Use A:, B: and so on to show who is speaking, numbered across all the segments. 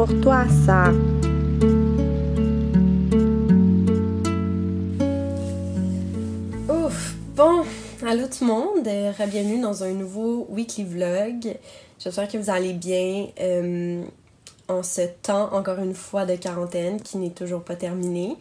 A: pour toi, ça. Ouf! Bon, allô tout le monde, bienvenue dans un nouveau weekly vlog. J'espère que vous allez bien en ce temps, encore une fois, de quarantaine qui n'est toujours pas terminé.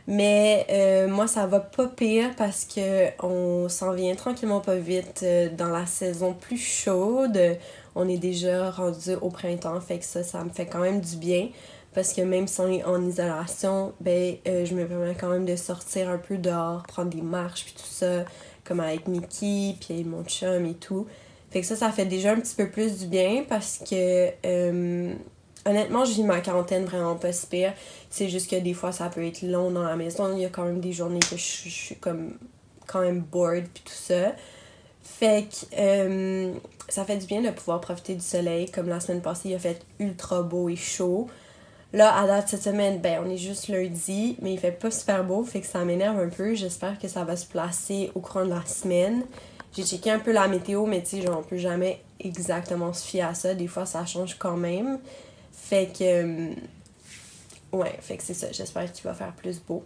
A: Mais moi, ça va pas pire parce que on s'en vient tranquillement pas vite dans la saison plus chaude. On est déjà rendu au printemps, fait que ça me fait quand même du bien. Parce que même si on est en isolation, je me permets quand même de sortir un peu dehors, prendre des marches puis tout ça, comme avec Mickey puis mon chum et tout. Fait que ça fait déjà un petit peu plus du bien parce que honnêtement, je vis ma quarantaine vraiment pas si pire. C'est juste que des fois, ça peut être long dans la maison. Il y a quand même des journées que je suis comme quand même bored puis tout ça. Fait que ça fait du bien de pouvoir profiter du soleil. Comme la semaine passée, il a fait ultra beau et chaud. Là, à date cette semaine, on est juste lundi, mais il fait pas super beau, fait que ça m'énerve un peu. J'espère que ça va se placer au courant de la semaine. J'ai checké un peu la météo, mais tu sais, on peut jamais exactement se fier à ça. Des fois, ça change quand même. Fait que c'est ça. J'espère qu'il va faire plus beau.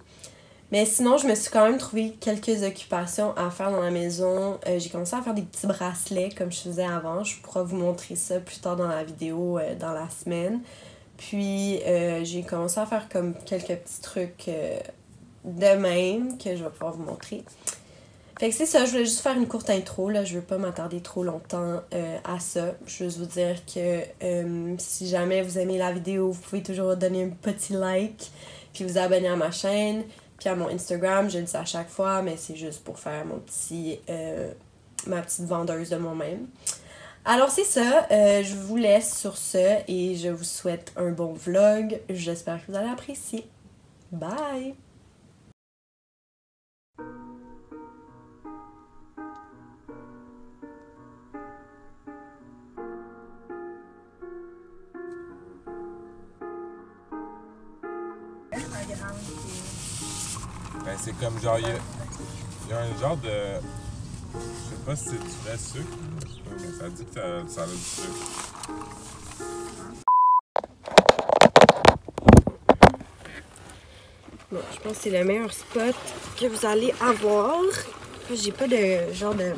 A: Mais sinon, je me suis quand même trouvé quelques occupations à faire dans la maison. J'ai commencé à faire des petits bracelets comme je faisais avant. Je pourrai vous montrer ça plus tard dans la vidéo dans la semaine. Puis, j'ai commencé à faire comme quelques petits trucs de même que je vais pouvoir vous montrer. Fait que c'est ça, je voulais juste faire une courte intro, là, je veux pas m'attarder trop longtemps à ça. Je veux juste vous dire que si jamais vous aimez la vidéo, vous pouvez toujours donner un petit like, puis vous abonner à ma chaîne, puis à mon Instagram, je le dis à chaque fois, mais c'est juste pour faire ma petite vendeuse de moi-même. Alors c'est ça, je vous laisse sur ce et je vous souhaite un bon vlog. J'espère que vous allez apprécier. Bye!
B: Ben, c'est comme genre, il y a un genre de. Je sais pas si c'est du vrai sucre, je sais pas, mais ça dit que ça a du sucre.
A: Bon, je pense que c'est le meilleur spot que vous allez avoir. J'ai pas de genre de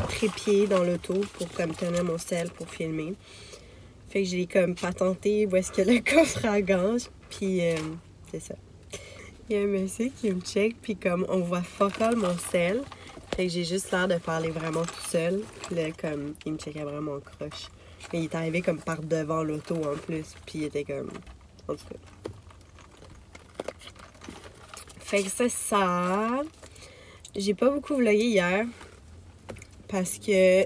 A: trépied dans l'auto pour comme tenir mon sel pour filmer. Fait que j'ai comme patenté où est-ce que le coffre à gage. Puis c'est ça. Il y a un monsieur qui me check, puis comme on voit fuck all mon sel. Fait que j'ai juste l'air de parler vraiment tout seul. Puis là, comme, il me checkait vraiment en croche. Mais il est arrivé comme par devant l'auto en plus, puis il était comme... En tout cas. Fait que c'est ça. J'ai pas beaucoup vlogué hier. Parce que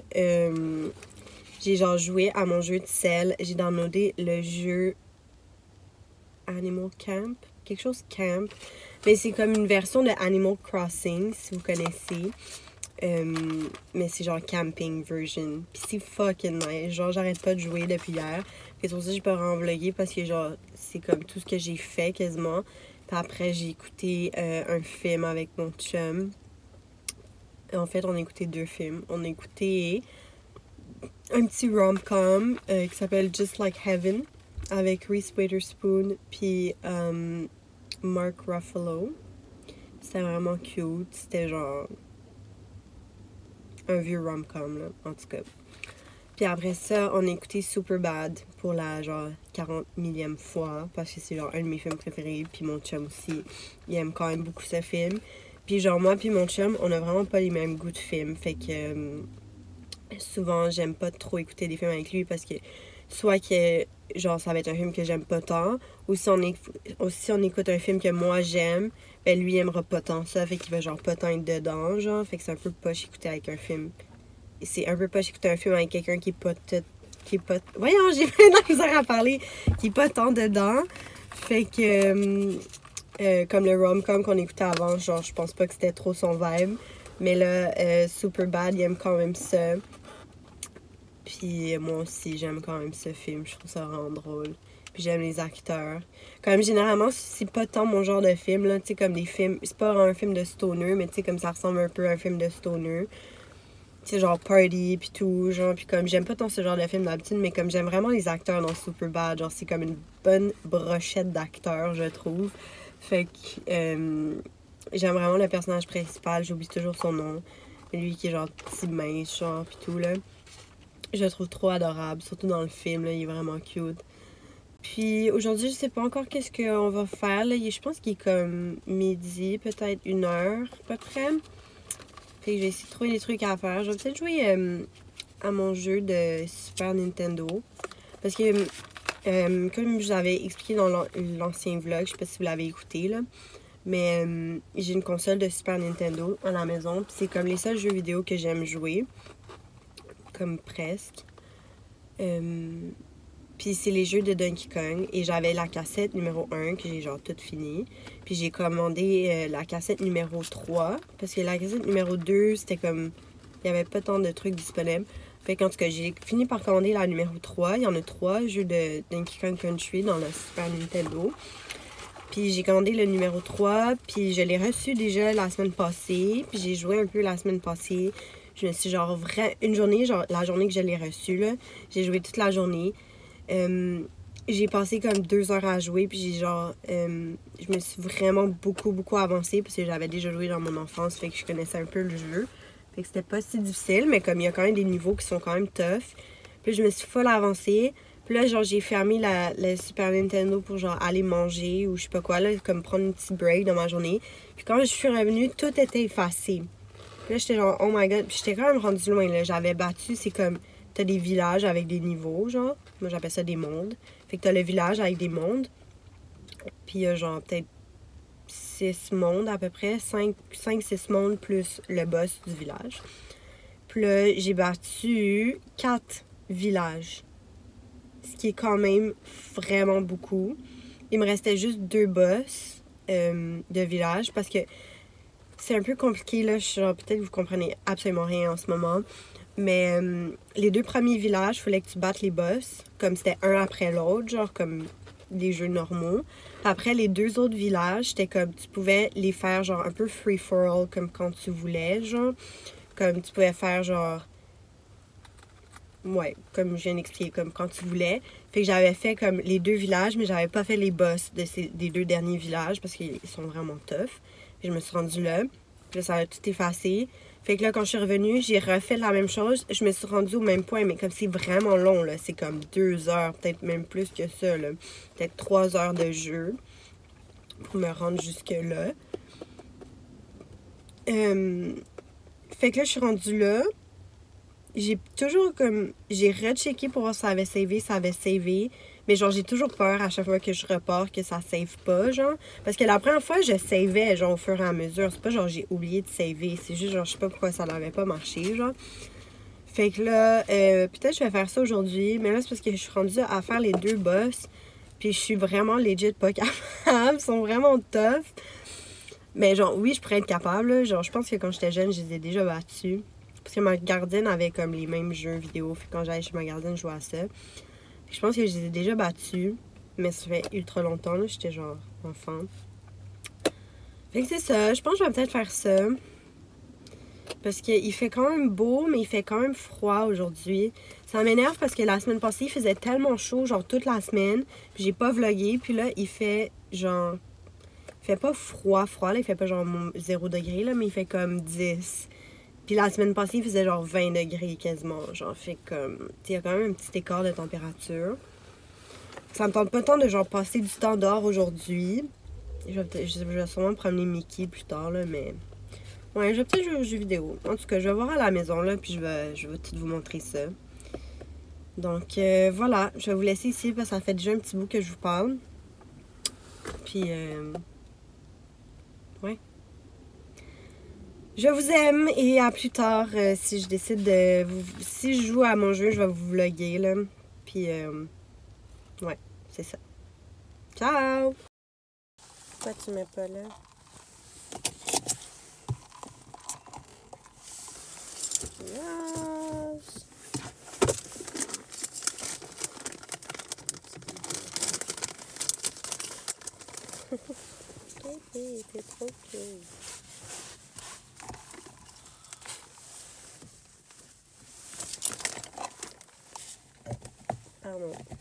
A: j'ai genre joué à mon jeu de sel. J'ai downloadé le jeu Animal Camp. Quelque chose Camp. Mais c'est comme une version de Animal Crossing, si vous connaissez. Mais c'est genre camping version. Pis c'est fucking nice. Genre, j'arrête pas de jouer depuis hier. C'est pour ça que j'ai pas vraiment vlogué parce que genre, c'est comme tout ce que j'ai fait quasiment. Puis après, j'ai écouté un film avec mon chum. En fait, on a écouté 2 films. On a écouté un petit rom-com qui s'appelle Just Like Heaven avec Reese Witherspoon puis Mark Ruffalo. C'était vraiment cute. C'était genre un vieux rom-com, là, en tout cas. Puis après ça, on a écouté Superbad pour la genre 40 millième fois parce que c'est genre un de mes films préférés. Puis mon chum aussi, il aime quand même beaucoup ce film. Puis genre moi puis mon chum, on a vraiment pas les mêmes goûts de films. Fait que souvent, j'aime pas trop écouter des films avec lui parce que soit que genre ça va être un film que j'aime pas tant, ou si on écoute un film que moi j'aime, ben lui il aimera pas tant ça, fait qu'il va genre pas tant être dedans, genre, fait que c'est un peu poche écouter avec un film. C'est un peu poche écouter un film avec quelqu'un qui est pas voyons, j'ai plein de misère à parler, qui est pas tant dedans. Fait que comme le rom-com qu'on écoutait avant, genre je pense pas que c'était trop son vibe. Mais là, Superbad, il aime quand même ça. Puis moi aussi, j'aime quand même ce film. Je trouve ça vraiment drôle. Puis j'aime les acteurs. Quand même, généralement, c'est pas tant mon genre de film, là. Tu sais, comme des films... C'est pas un film de stoner, mais tu sais, comme ça ressemble un peu à un film de stoner. sais, genre party pis tout, genre, pis comme j'aime pas tant ce genre de film d'habitude, mais comme j'aime vraiment les acteurs dans Superbad, genre c'est comme une bonne brochette d'acteurs, je trouve. Fait que j'aime vraiment le personnage principal, j'oublie toujours son nom. Lui qui est genre petit mince, genre, pis tout, là. Je le trouve trop adorable, surtout dans le film, là, il est vraiment cute. Puis aujourd'hui, je sais pas encore qu'est-ce qu'on va faire, là. Je pense qu'il est comme midi, peut-être 1 heure, à peu près. Fait que j'ai essayé de trouver des trucs à faire. Je vais peut-être jouer à mon jeu de Super Nintendo. Parce que, comme je vous avais expliqué dans l'ancien vlog, je sais pas si vous l'avez écouté, là. Mais j'ai une console de Super Nintendo à la maison. Puis c'est comme les seuls jeux vidéo que j'aime jouer. Comme presque. Puis c'est les jeux de Donkey Kong. Et j'avais la cassette numéro 1 que j'ai genre toute finie. Puis j'ai commandé la cassette numéro 3. Parce que la cassette numéro 2, c'était comme... Il n'y avait pas tant de trucs disponibles. Fait qu'en tout cas, j'ai fini par commander la numéro 3. Il y en a 3 jeux de Donkey Kong Country dans le Super Nintendo. Puis j'ai commandé le numéro 3. Puis je l'ai reçu déjà la semaine passée. Puis j'ai joué un peu la semaine passée. Je me suis genre une journée, genre la journée que je l'ai reçu, là, j'ai joué toute la journée. J'ai passé comme 2 heures à jouer, puis j'ai genre... je me suis vraiment beaucoup avancé, parce que j'avais déjà joué dans mon enfance, fait que je connaissais un peu le jeu. Fait que c'était pas si difficile, mais comme il y a quand même des niveaux qui sont quand même tough. Puis je me suis full avancée. Puis là, genre, j'ai fermé le Super Nintendo pour genre aller manger ou je sais pas quoi, là, comme prendre une petite break dans ma journée. Puis quand je suis revenue, tout était effacé. Puis là, j'étais genre, oh my god. Puis j'étais quand même rendue loin, là. J'avais battu, c'est comme, t'as des villages avec des niveaux, genre. Moi, j'appelle ça des mondes. Fait que t'as le village avec des mondes. Puis il y a genre peut-être 6 mondes à peu près. 5-6 mondes plus le boss du village. Puis là, j'ai battu 4 villages. Ce qui est quand même vraiment beaucoup. Il me restait juste 2 boss de village parce que c'est un peu compliqué, là. Genre, peut-être que vous comprenez absolument rien en ce moment. Mais les 2 premiers villages, il fallait que tu battes les boss. Comme c'était un après l'autre, genre comme des jeux normaux. Puis après, les 2 autres villages, c'était comme tu pouvais les faire genre un peu free for all, comme quand tu voulais, genre. Comme tu pouvais faire genre... Ouais, comme je viens d'expliquer, comme quand tu voulais. Fait que j'avais fait comme les 2 villages, mais j'avais pas fait les boss des 2 derniers villages parce qu'ils sont vraiment tough. Puis je me suis rendue là. Puis là, ça a tout effacé. Fait que là, quand je suis revenue, j'ai refait la même chose. Je me suis rendue au même point, mais comme c'est vraiment long, là. C'est comme 2 heures, peut-être même plus que ça, là. Peut-être 3 heures de jeu pour me rendre jusque-là. Fait que là, je suis rendue là. J'ai toujours comme... J'ai rechecké pour voir si ça avait savé. Mais genre, j'ai toujours peur à chaque fois que je repars que ça save pas, genre. Parce que la première fois, je savais, genre, au fur et à mesure. C'est pas genre, j'ai oublié de saver. C'est juste, genre, je sais pas pourquoi ça n'avait pas marché, genre. Fait que là, peut-être je vais faire ça aujourd'hui. Mais là, c'est parce que je suis rendue à faire les 2 boss. Puis je suis vraiment legit pas capable. Ils sont vraiment tough. Mais genre, oui, je pourrais être capable, là. Genre, je pense que quand j'étais jeune, je les ai déjà battus. Parce que ma gardienne avait comme les mêmes jeux vidéo. Fait que quand j'allais chez ma gardienne, je jouais à ça. Je pense que je les ai déjà battus. Mais ça fait ultra longtemps, là. J'étais genre enfant. Fait que c'est ça. Je pense que je vais peut-être faire ça. Parce qu'il fait quand même beau, mais il fait quand même froid aujourd'hui. Ça m'énerve parce que la semaine passée, il faisait tellement chaud, genre toute la semaine. Puis j'ai pas vlogué. Puis là, il fait genre... Il fait pas froid, là. Il fait pas genre 0 degré, là. Mais il fait comme 10. Puis la semaine passée, il faisait genre 20 degrés quasiment. Genre, fait comme... Il y a quand même un petit écart de température. Ça me tente pas tant de genre passer du temps dehors aujourd'hui. Je vais sûrement me promener Mickey plus tard, là, mais... Ouais, je vais peut-être jouer aux jeux vidéo. En tout cas, je vais voir à la maison, là, puis je vais tout vous montrer ça. Donc, voilà. Je vais vous laisser ici, parce que ça fait déjà un petit bout que je vous parle. Puis, ouais. Je vous aime et à plus tard si je décide de... Si je joue à mon jeu, je vais vous vlogger, là. Puis, ouais, c'est ça. Ciao! Pourquoi tu mets pas là? Yes! T'es trop cute. Pardon.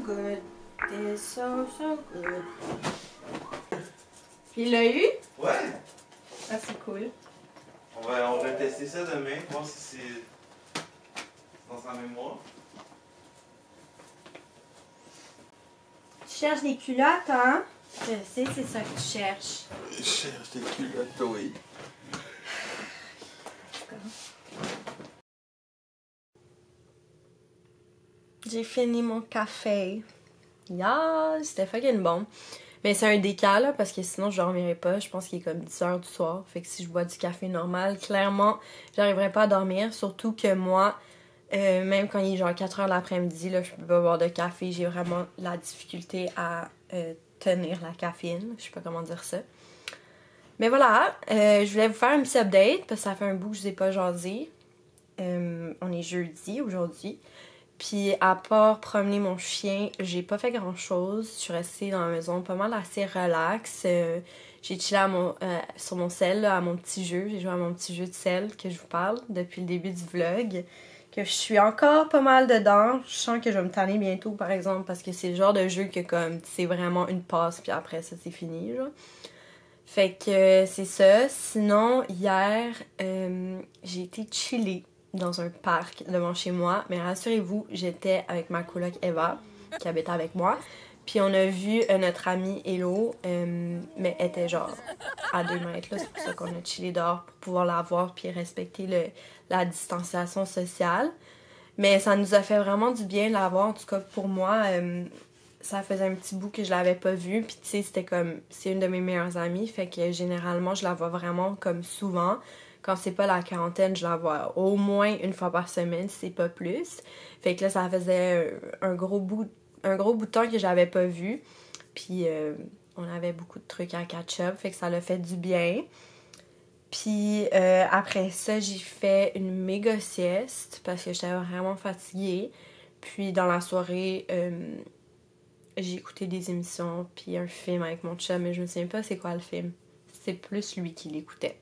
A: good. It's so good. Puis il l'a eu?
C: Ouais.
A: Ah, c'est cool.
C: On va tester ça demain, voir si c'est dans sa mémoire.
A: Tu cherches des culottes, hein? Je sais, c'est ça que tu cherches.
C: Je cherche des culottes, oui.
A: J'ai fini mon café. Yeah, c'était fucking bon. Mais c'est un décal, là, parce que sinon je dormirais pas. Je pense qu'il est comme 10h du soir. Fait que si je bois du café normal, clairement, j'arriverais pas à dormir. Surtout que moi, même quand il est genre 4h l'après-midi, là, je peux pas boire de café. J'ai vraiment la difficulté à tenir la caféine. Je sais pas comment dire ça. Mais voilà, je voulais vous faire un petit update parce que ça fait un bout que je vous ai pas jasé. On est jeudi aujourd'hui. Puis à part promener mon chien, j'ai pas fait grand chose. Je suis restée dans la maison pas mal assez relax. J'ai chillé sur mon sel, là, à mon petit jeu. J'ai joué à mon petit jeu de sel que je vous parle depuis le début du vlog. Que je suis encore pas mal dedans. Je sens que je vais me tanner bientôt par exemple parce que c'est le genre de jeu que comme c'est vraiment une passe puis après ça c'est fini genre. Fait que c'est ça. Sinon hier j'ai été chiller dans un parc devant chez moi. Mais rassurez-vous, j'étais avec ma coloc Eva, qui habitait avec moi. Puis on a vu notre amie Hello, mais elle était genre à 2 mètres. C'est pour ça qu'on a chillé dehors pour pouvoir la voir puis respecter la distanciation sociale. Mais ça nous a fait vraiment du bien de la voir. En tout cas, pour moi, ça faisait un petit bout que je l'avais pas vue. Puis tu sais, c'était comme... C'est une de mes meilleures amies. Fait que généralement, je la vois vraiment comme souvent. Quand c'est pas la quarantaine, je la vois au moins une fois par semaine, si c'est pas plus. Fait que là, ça faisait un gros bout de temps que j'avais pas vu. Puis on avait beaucoup de trucs à catch-up, fait que ça l'a fait du bien. Puis après ça, j'ai fait une méga sieste parce que j'étais vraiment fatiguée. Puis dans la soirée, j'ai écouté des émissions puis un film avec mon chum, mais je me souviens pas c'est quoi le film. C'est plus lui qui l'écoutait.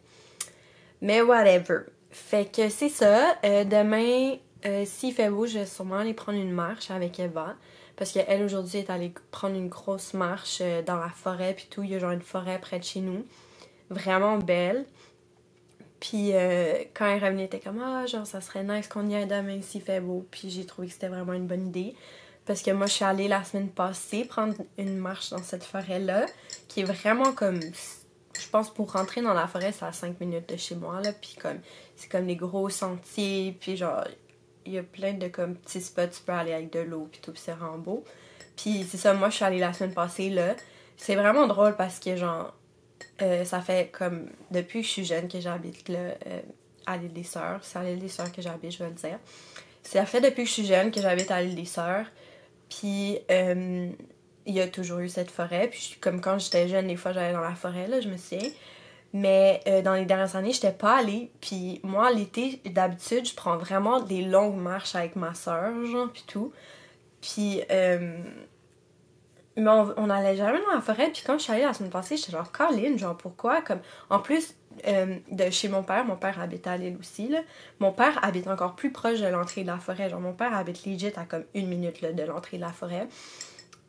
A: Mais whatever. Fait que c'est ça. Demain, s'il fait beau, je vais sûrement aller prendre une marche avec Eva. Parce qu'elle, aujourd'hui, est allée prendre une grosse marche dans la forêt puis tout. Il y a genre une forêt près de chez nous. Vraiment belle. Puis quand elle est revenue, elle était comme « Ah, genre, ça serait nice qu'on y aille demain s'il fait beau. » Puis j'ai trouvé que c'était vraiment une bonne idée. Parce que moi, je suis allée la semaine passée prendre une marche dans cette forêt-là, qui est vraiment comme... Je pense pour rentrer dans la forêt, c'est à 5 minutes de chez moi, là. Puis comme, c'est comme des gros sentiers, puis genre, il y a plein de comme petits spots, tu peux aller avec de l'eau, puis tout, puis c'est vraiment beau. Puis c'est ça, moi, je suis allée la semaine passée, là. C'est vraiment drôle parce que, genre, ça fait comme, depuis que je suis jeune que j'habite là, à l'île des Sœurs. C'est à l'île des Sœurs que j'habite, je vais le dire. Ça fait depuis que je suis jeune que j'habite à l'île des Sœurs. Puis, il y a toujours eu cette forêt. Puis, comme quand j'étais jeune, des fois, j'allais dans la forêt, là, je me souviens. Mais dans les dernières années, j'étais pas allée. Puis, moi, l'été, d'habitude, je prends vraiment des longues marches avec ma soeur, genre, puis tout. Puis, mais on allait jamais dans la forêt. Puis, quand je suis allée la semaine passée, j'étais genre, Colin, genre, pourquoi? Comme, en plus, de chez mon père habite à l'île aussi, là. Mon père habite encore plus proche de l'entrée de la forêt. Genre, mon père habite legit à comme 1 minute là, de l'entrée de la forêt.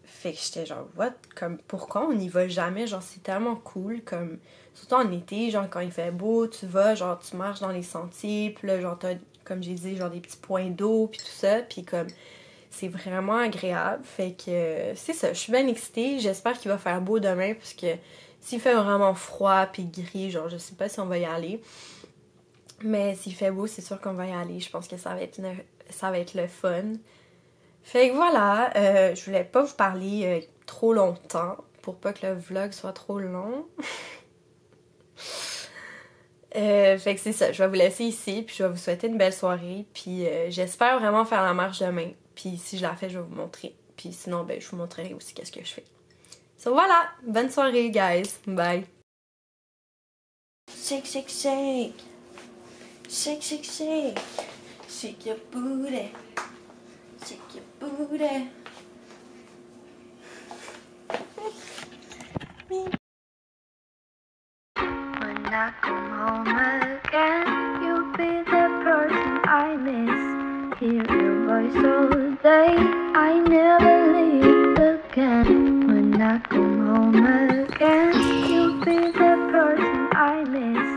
A: Fait que j'étais genre, what? Comme, pourquoi on n'y va jamais? Genre, c'est tellement cool, comme, surtout en été, genre, quand il fait beau, tu vas, genre, tu marches dans les sentiers, puis là, genre, t'as, comme j'ai dit, genre, des petits points d'eau, puis tout ça, puis comme, c'est vraiment agréable. Fait que, c'est ça, je suis bien excitée. J'espère qu'il va faire beau demain, parce que s'il fait vraiment froid puis gris, genre, je sais pas si on va y aller. Mais s'il fait beau, c'est sûr qu'on va y aller. Je pense que ça va être le fun. Fait que voilà, je voulais pas vous parler trop longtemps pour pas que le vlog soit trop long. Fait que c'est ça, je vais vous laisser ici, puis je vais vous souhaiter une belle soirée. Puis j'espère vraiment faire la marche demain. Puis si je la fais, je vais vous montrer. Puis sinon, ben, je vous montrerai aussi qu'est-ce que je fais. So voilà, bonne soirée, guys. Bye. Shake, shake, shake. Shake, shake, shake. Shake your booty. Shake your booty.
D: When I come home again, you'll be the person I miss. Hear your voice all day, I never leave again. When I come home again, you'll be the person I miss.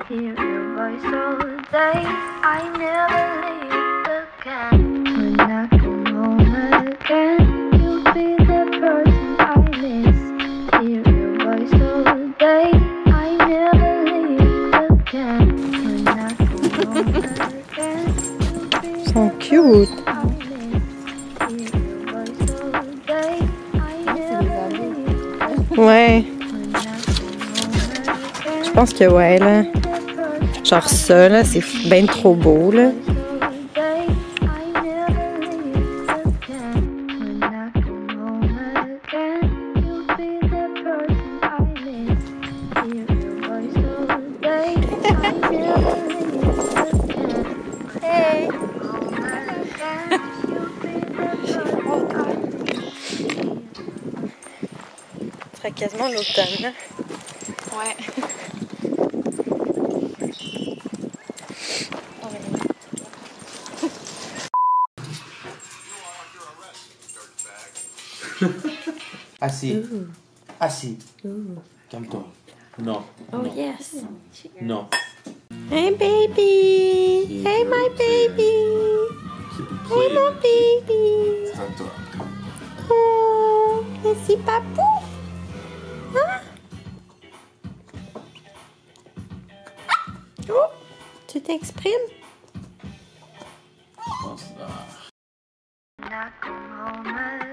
D: Hear your voice all day, I never leave again. When I come home again, you'll be the person I miss. Hear your voice all day, I never leave again. When I come home again, you'll be the
A: So cute.
D: person I miss. Hear your voice all day, I never leave again.
A: Ouais,
D: When I come home again,
A: je pense que ouais, là. Genre ça, là, c'est bien trop beau, là. Hey! Ce serait quasiment l'automne, là.
E: Ouais.
F: Assis. Assis. Calme-toi. Non.
A: Oh
F: non.
A: yes!
F: Non.
A: Hey baby! Hey my baby! Hey mon baby!
B: C'est à toi.
A: Oh! Merci papou! Hein? Oh! Tu t'exprimes?
F: Je pense,
D: When I come home